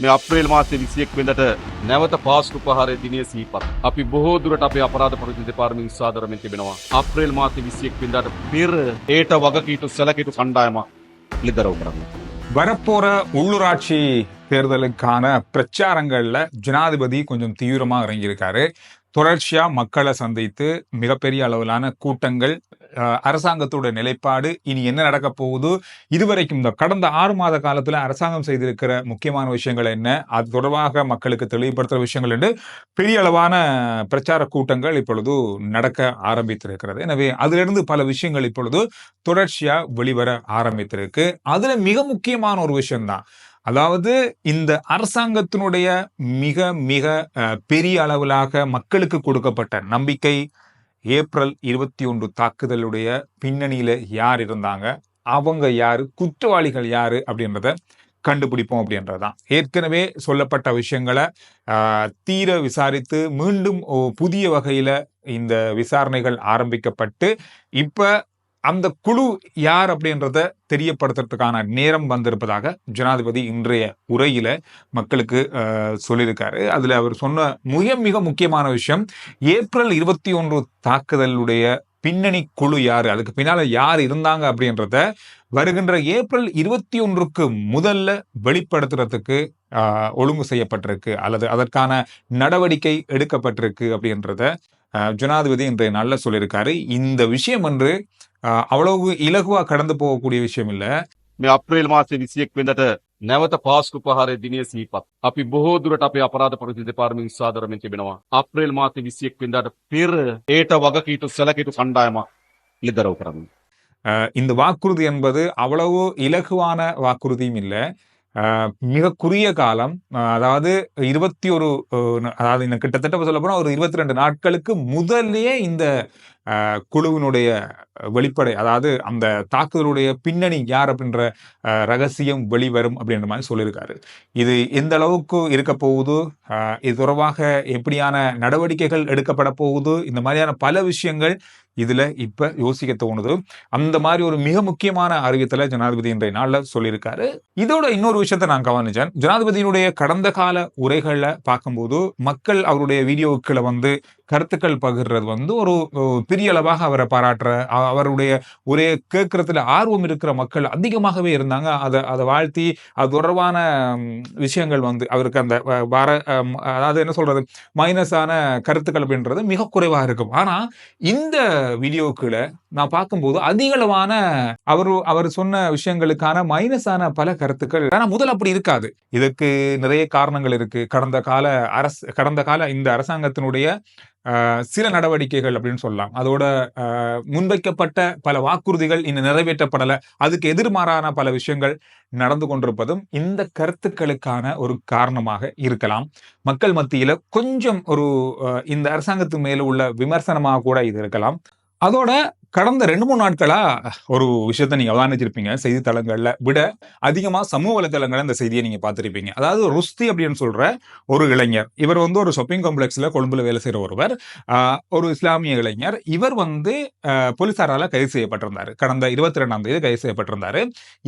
මේ අප්‍රේල් මාසේ 21 වෙනිදාට නැවත පාස්කු ප්‍රහාරය දිනය සිහිපත්. අපි බොහෝ දුරට අපේ අපරාධ ප්‍රතිරෝධ දෙපාර්තමේන්තුව සාදරමින් තිබෙනවා. අප්‍රේල් මාසේ 21 වෙනිදාට පෙර ඒට වගකීතු සැලකිතු කණ්ඩායමක් ලිදරව් කරන්න. வரப்போற உள்ளூராட்சி தேர்தலுக்கான பிரச்சாரங்கள்ல ஜனாதிபதி கொஞ்சம் தீவிரமா இறங்கியிருக்காரு. தொடர்ச்சியா மக்களை சந்தித்து மிகப்பெரிய அளவிலான கூட்டங்கள், அரசாங்கத்தோட நிலைப்பாடு, இனி என்ன நடக்க போகுது, இதுவரைக்கும் இந்த கடந்த 6 மாத காலத்துல அரசாங்கம் செய்திருக்கிற முக்கியமான விஷயங்கள் என்ன, அது தொடர்பாக மக்களுக்கு தெளிவுபடுத்துற விஷயங்கள் என்று பெரிய அளவான பிரச்சார கூட்டங்கள் இப்பொழுது நடக்க ஆரம்பித்திருக்கிறது. எனவே அதிலிருந்து பல விஷயங்கள் இப்பொழுது தொடர்ச்சியா வெளிவர ஆரம்பித்திருக்கு. அதுல மிக முக்கியமான ஒரு விஷயம்தான், அதாவது இந்த அரசாங்கத்தினுடைய மிக மிக பெரிய அளவிலாக மக்களுக்கு கொடுக்கப்பட்ட நம்பிக்கை, ஏப்ரல் 21 தாக்குதலுடைய பின்னணியில யார் இருந்தாங்க, அவங்க யாரு, குற்றவாளிகள் யாரு அப்படின்றத கண்டுபிடிப்போம் அப்படின்றதுதான். ஏற்கனவே சொல்லப்பட்ட விஷயங்களை தீர விசாரித்து மீண்டும் புதிய வகையில இந்த விசாரணைகள் ஆரம்பிக்கப்பட்டு இப்ப அந்த குழு யார் அப்படின்றத தெரியப்படுத்துறதுக்கான நேரம் வந்திருப்பதாக ஜனாதிபதி இன்றைய உரையில மக்களுக்கு சொல்லியிருக்காரு. அதுல அவர் சொன்ன மிக மிக முக்கியமான விஷயம், ஏப்ரல் 21 தாக்குதலுடைய பின்னணி குழு யாரு, அதுக்கு பின்னால யார் இருந்தாங்க அப்படின்றத வருகின்ற ஏப்ரல் 21க்கு முதல்ல வெளிப்படுத்துறதுக்கு ஒழுங்கு செய்யப்பட்டிருக்கு அல்லது அதற்கான நடவடிக்கை எடுக்கப்பட்டிருக்கு அப்படின்றத ஜனாதிபதி இன்றைய நாள்ல சொல்லியிருக்காரு. இந்த விஷயம் என்று அவ்வளவு இலகுவா கடந்து போகக்கூடிய விஷயம் இல்ல. මේ අප්‍රේල් මාසේ 21 වෙනිදාට නැවත පාස්කු ප්‍රහාරය දිනය සිහිපත්. අපි බොහෝ දුරට අපේ අපරාධ ප්‍රතිරෝධ දෙපාර්තමේන්තුව සාදරමින් තිබෙනවා. අප්‍රේල් මාසේ 21 වෙනිදාට පෙර ඒට වගකීතු සැලකිතු කණ්ඩායමක් ලිදරව් කරන්න. இந்த வாக்குறுதி என்பது அவ்வளவு இலகுவான வாக்குறுதியும் இல்லை. மிக குறுகிய காலம், அதாவது 21 அதாவது இன்னும் கிட்டத்தட்ட சொல்ல போனா ஒரு 22 நாட்களுக்கு முதல்லயே இந்த குழுவினுடைய வெளிப்படை, அதாவது அந்த தாக்குதலுடைய பின்னணி யார் அப்படின்ற ரகசியம் வெளிவரும் அப்படின்ற மாதிரி சொல்லியிருக்காரு. இது எந்த அளவுக்கு இருக்க போகுது, இது தொடர்பாக எப்படியான நடவடிக்கைகள் எடுக்கப்பட போகுது, இந்த மாதிரியான பல விஷயங்கள் இதுல இப்ப யோசிக்க தோணுது. அந்த மாதிரி ஒரு மிக முக்கியமான அறிவித்தலை ஜனாதிபதி இன்றைய நாள்ல சொல்லியிருக்காரு. இதோட இன்னொரு விஷயத்த நான் கவனிச்சேன். ஜனாதிபதியினுடைய கடந்த கால உரைகள்ல பார்க்கும்போது மக்கள் அவருடைய வீடியோக்களை கருத்துக்கள் பகிர்றது ஒரு பெரிய அளவாக அவரை பாராட்டுற, அவருடைய ஒரே கேட்கறதுல ஆர்வம் இருக்கிற மக்கள் அதிகமாகவே இருந்தாங்க. அதை வாழ்த்தி அது தொடர்பான விஷயங்கள் அவருக்கு அந்த அதாவது என்ன சொல்றது, மைனஸான கருத்துக்கள் அப்படின்றது மிக குறைவாக இருக்கும். ஆனா இந்த வீடியோக்களை நான் பார்க்கும்போது அதிக அளவான அவர் சொன்ன விஷயங்களுக்கான மைனஸான பல கருத்துக்கள். ஆனா முதல் அப்படி இருக்காது. இதுக்கு நிறைய காரணங்கள் இருக்கு. கடந்த கால இந்த அரசாங்கத்தினுடைய சில நடவடிக்கைகள் அப்படின்னு சொல்லலாம். அதோட முன்வைக்கப்பட்ட பல வாக்குறுதிகள் இன்னும் நிறைவேற்றப்படல, அதுக்கு எதிர்மாறான பல விஷயங்கள் நடந்து கொண்டிருப்பதும் இந்த கருத்துக்களுக்கான ஒரு காரணமாக இருக்கலாம். மக்கள் மத்தியில கொஞ்சம் ஒரு இந்த அரசாங்கத்து மேல உள்ள விமர்சனமாக கூட இது இருக்கலாம். அதோட கடந்த 2-3 நாட்களா ஒரு விஷயத்த நீங்க அவதானிச்சிருப்பீங்க. செய்தித்தளங்கள்ல விட அதிகமா சமூக வலைதளங்கள்ல இந்த செய்தியை நீங்க பார்த்திருப்பீங்க. அதாவது ருஸ்தி அப்படின்னு சொல்ற ஒரு இளைஞர், இவர் ஒரு ஷாப்பிங் காம்ப்ளெக்ஸ்ல கொழும்புல வேலை செய்யற ஒருவர், ஒரு இஸ்லாமிய இளைஞர். இவர் போலீசாரால கைது செய்யப்பட்டிருந்தாரு. கடந்த 22ஆம் தேதி கைது செய்யப்பட்டிருந்தாரு.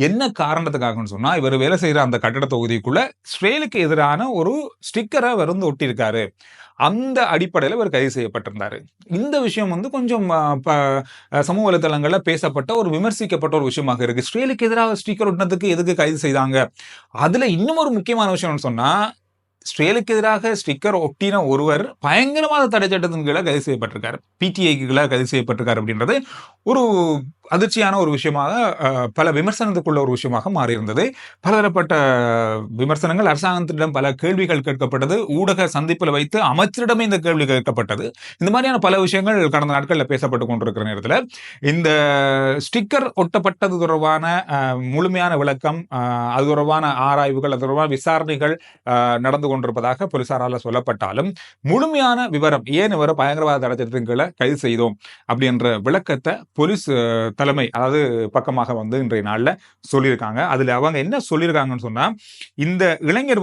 என்ன காரணத்துக்காகன்னு சொன்னா, இவர் வேலை செய்யற அந்த கட்டட தொகுதிக்குள்ள இஸ்ரேலுக்கு எதிரான ஒரு ஸ்டிக்கரை ஒட்டியிருக்காரு. அந்த அடிப்படையில் இவர் கைது செய்யப்பட்டிருந்தாரு. இந்த விஷயம் கொஞ்சம் சமூக வலைதளங்கள்ல பேசப்பட்ட ஒரு விமர்சிக்கப்பட்ட ஒரு விஷயமாக இருக்கு. இஸ்ரேலுக்கு எதிராக ஸ்டிக்கர் ஒட்டினதுக்கு எதுக்கு கைது செய்தாங்க? அதுல இன்னும் ஒரு முக்கியமான விஷயம் சொன்னா, இஸ்ரேலுக்கு எதிராக ஸ்டிக்கர் ஒட்டின ஒருவர் பயங்கரவாத தடை சட்டத்தின் கீழே கைது செய்யப்பட்டிருக்காரு, பிடிஐக்கு கீழே கைது செய்யப்பட்டிருக்காரு அப்படின்றது ஒரு அதிர்ச்சியான ஒரு விஷயமாக, பல விமர்சனத்துக்குள்ள ஒரு விஷயமாக மாறியிருந்தது. பலதரப்பட்ட விமர்சனங்கள், அரசாங்கத்திடம் பல கேள்விகள் கேட்கப்பட்டது, ஊடக சந்திப்பில் வைத்து அமைச்சரிடமே இந்த கேள்வி கேட்கப்பட்டது. இந்த மாதிரியான பல விஷயங்கள் கடந்த நாட்களில் பேசப்பட்டு கொண்டிருக்கிற நேரத்தில் இந்த ஸ்டிக்கர் ஒட்டப்பட்டது தொடர்பான முழுமையான விளக்கம், அது தொடர்பான ஆராய்வுகள், அது தொடர்பான விசாரணைகள் நடந்து கொண்டிருப்பதாக போலீசாரால் சொல்லப்பட்டாலும் முழுமையான விவரம், ஏன் இவரை பயங்கரவாத தடை சட்டத்தின் கீழே கைது செய்தோம் அப்படின்ற விளக்கத்தை போலீஸ் தலைமை, அதாவது பக்கமாக இன்றைய நாள்ல சொல்லியிருக்காங்க. அதுல அவங்க என்ன சொல்லியிருக்காங்கன்னு சொன்னா, இந்த இளைஞர்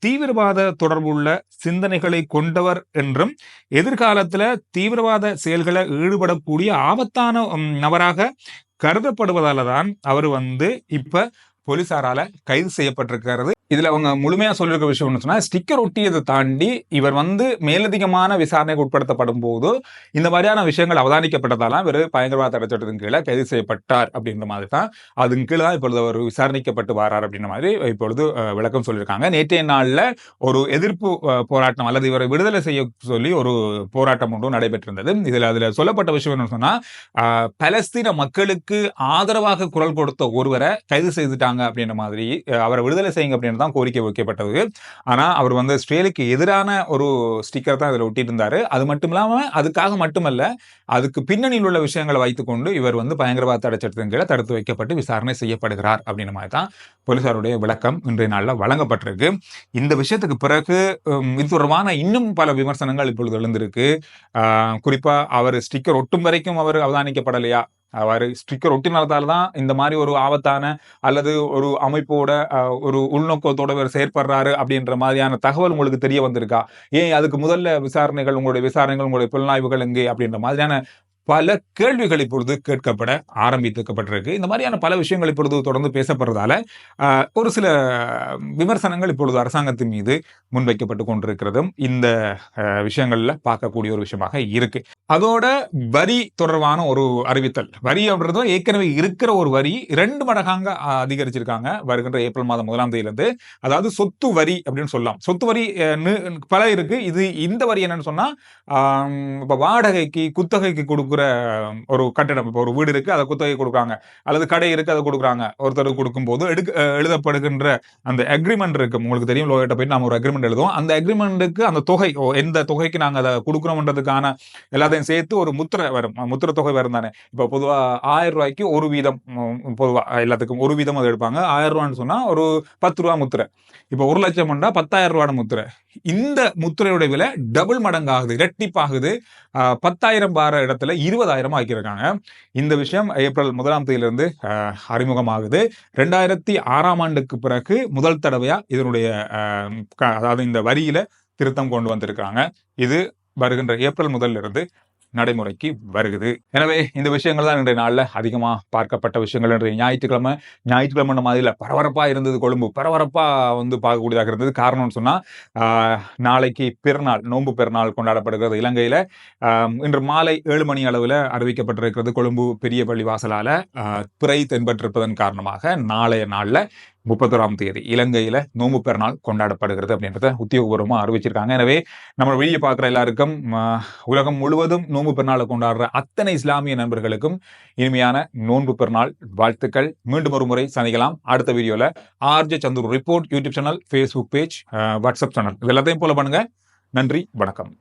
தீவிரவாத தொடர்புள்ள சிந்தனைகளை கொண்டவர் என்றும் எதிர்காலத்துல தீவிரவாத செயல்களை ஈடுபடக்கூடிய ஆபத்தான நபராக கருதப்படுவதால தான் அவர் இப்ப போலீசாரால கைது செய்யப்பட்டிருக்கிறது. இதுல அவங்க முழுமையா சொல்லியிருக்க விஷயம் என்ன சொன்னா, ஸ்டிக்கர் ஒட்டியதை தாண்டி இவர் மேலதிகமான விசாரணைக்கு உட்படுத்தப்படும் போது இந்த மாதிரியான விஷயங்கள் அவதானிக்கப்பட்டதால இவர் பயங்கரவாத தடை சட்டத்தின் கீழே கைது செய்யப்பட்டார் அப்படின்ற மாதிரி தான், அதன் கீழே தான் இப்பொழுது அவர் விசாரணைக்கப்பட்டு வரார் அப்படின்ற மாதிரி இப்பொழுது விளக்கம் சொல்லியிருக்காங்க. நேற்றைய நாள்ல ஒரு எதிர்ப்பு போராட்டம் அல்லது இவரை விடுதலை செய்ய சொல்லி ஒரு போராட்டம் ஒன்றும் நடைபெற்றிருந்தது. அதுல சொல்லப்பட்ட விஷயம் என்ன சொன்னா, பலஸ்தீன மக்களுக்கு ஆதரவாக குரல் கொடுத்த ஒருவரை கைது செய்துட்டாங்க அப்படின்ற மாதிரி, அவரை விடுதலை செய்யுங்க அப்படின்னு தான் கோரிக்கை வைக்கப்பட்டது. ஆனா அவர் இஸ்ரேலுக்கு எதிரான ஒரு ஸ்டிக்கர் தான் இதுல ஒட்டிட்டு இருந்தாரு. அது மட்டும் இல்லாம அதுக்காக மட்டுமல்ல, அதுக்கு பின்னணியில் உள்ள விஷயங்களை வைத்துக்கொண்டு இவர் பயங்கரவாத தடை சட்டத்தின் கீழே தடுத்து வைக்கப்பட்டு விசாரணை செய்யப்படுகிறார் அப்படின்ற மாதிரி தான் போலீசாருடைய விளக்கம் இன்றைய நாளில் வழங்கப்பட்டிருக்கு. இந்த விஷயத்துக்கு பிறகு இது தொடர்பான இன்னும் பல விமர்சனங்கள் இப்பொழுது எழுந்திருக்கு. குறிப்பா அவர் ஸ்டிக்கர் ஒட்டும் வரைக்கும் அவர் அவதானிக்கப்படலையா, அவர் ஸ்டிக்கர் ஒட்டினால்தான் தான் இந்த மாதிரி ஒரு ஆபத்தான அல்லது ஒரு அமைப்போட ஒரு உள்நோக்கத்தோட இவர் செயற்படுறாரு அப்படின்ற மாதிரியான தகவல் உங்களுக்கு தெரிய வந்திருக்கா? ஏன் அதுக்கு முதல்ல உங்களுடைய புலனாய்வுகள் எங்கே அப்படின்ற மாதிரியான பல கேள்விகள் இப்பொழுது கேட்கப்பட ஆரம்பிக்கப்பட்டிருக்கு. இந்த மாதிரியான பல விஷயங்கள் இப்பொழுது தொடர்ந்து பேசப்படுறதால ஒரு சில விமர்சனங்கள் இப்பொழுது அரசாங்கத்தின் மீது முன்வைக்கப்பட்டு கொண்டிருக்கிறதும் இந்த விஷயங்கள்ல பார்க்கக்கூடிய ஒரு விஷயமாக இருக்கு. அதோட வரி தொடர்பான ஒரு அறிவித்தல். வரி அப்படின்றதும் ஏற்கனவே இருக்கிற ஒரு வரி 2 மடங்காக அதிகரிச்சிருக்காங்க வருகின்ற ஏப்ரல் மாதம் 1ஆம் தேதியிலிருந்து. அதாவது சொத்து வரி அப்படின்னு சொல்லலாம். சொத்து வரி பல இருக்கு. இந்த வரி என்னன்னு சொன்னா, இப்ப வாடகைக்கு குத்தகைக்கு கொடுக்குற ஒரு கட்டிடம், இப்போ ஒரு வீடு இருக்கு அதை குத்தகை கொடுக்குறாங்க, அல்லது கடை இருக்கு அதை கொடுக்குறாங்க, ஒருத்தருக்கு கொடுக்கும் போது எழுதப்படுகின்ற அந்த அக்ரிமெண்ட் இருக்கு. உங்களுக்கு தெரியும், லோயர்ட்ட போயிட்டு நாம ஒரு அக்ரிமெண்ட் எழுதுவோம். அந்த அக்ரிமெண்ட்டுக்கு அந்த தொகை, எந்த தொகைக்கு நாங்க அதை கொடுக்குறோம்ன்றதுக்கான எல்லாத்தையும் சேர்த்து ஒரு முத்திரை வரும், முத்திரை தொகை வரும் தானே. இப்போ பொதுவா 1000 ரூபாய்க்கு ஒரு வீதம், பொதுவா எல்லாத்துக்கும் ஒரு வீதம் அதை எடுப்பாங்க. 1000 ரூபான்னு சொன்னா ஒரு 10 ரூபா முத்திரை. இப்போ 1 லட்சம் 10,000 ரூபாய் முத்திரை. இந்த முத்திரையோட விலை டபுள் மடங்காகுது, இரட்டிப்பாகுது. 10,000 பார இடத்துல 20,000 ஆக்கியிருக்காங்க. இந்த விஷயம் ஏப்ரல் 1ஆம் தேதியிலிருந்து அறிமுகமாகுது. 2006ஆம் ஆண்டுக்கு பிறகு முதல் தடவையா இதனுடைய அதாவது இந்த வரியில திருத்தம் கொண்டு வந்திருக்காங்க. இது வருகின்ற ஏப்ரல் முதல்ல இருந்து நடைமுறைக்கு வருகிறது. எனவே இந்த விஷயங்கள் தான் இன்றைய நாளில் அதிகமா பார்க்கப்பட்ட விஷயங்கள். இன்றைய ஞாயிற்றுக்கிழமை மாதிரில பரபரப்பா இருந்தது. கொழும்பு பரபரப்பா பார்க்கக்கூடியதாக இருந்தது. காரணம்னு சொன்னா, நாளைக்கு பெருநாள், நோன்பு பெருநாள் கொண்டாடப்படுகிறது இலங்கையில. இன்று மாலை 7 மணி அளவில் அறிவிக்கப்பட்டிருக்கிறது கொழும்பு பெரிய பள்ளி வாசலால பிறை தென்பட்டிருப்பதன் காரணமாக நாளைய நாள்ல 31ஆம் தேதி இலங்கையில நோன்பு பெருநாள் கொண்டாடப்படுகிறது அப்படின்றத உத்தியோகபூர்வமா அறிவிச்சிருக்காங்க. எனவே நம்ம வெளியே பார்க்குற எல்லாருக்கும், உலகம் முழுவதும் நோன்பு பெருநாளை கொண்டாடுற அத்தனை இஸ்லாமிய நண்பர்களுக்கும் இனிமையான நோன்பு பெருநாள் வாழ்த்துக்கள். மீண்டும் ஒரு முறை சந்திக்கலாம் அடுத்த வீடியோல. RJ Chandru report YouTube channel, Facebook page, WhatsApp channel, இது எல்லாத்தையும் ஃபாலோ பண்ணுங்க. நன்றி, வணக்கம்.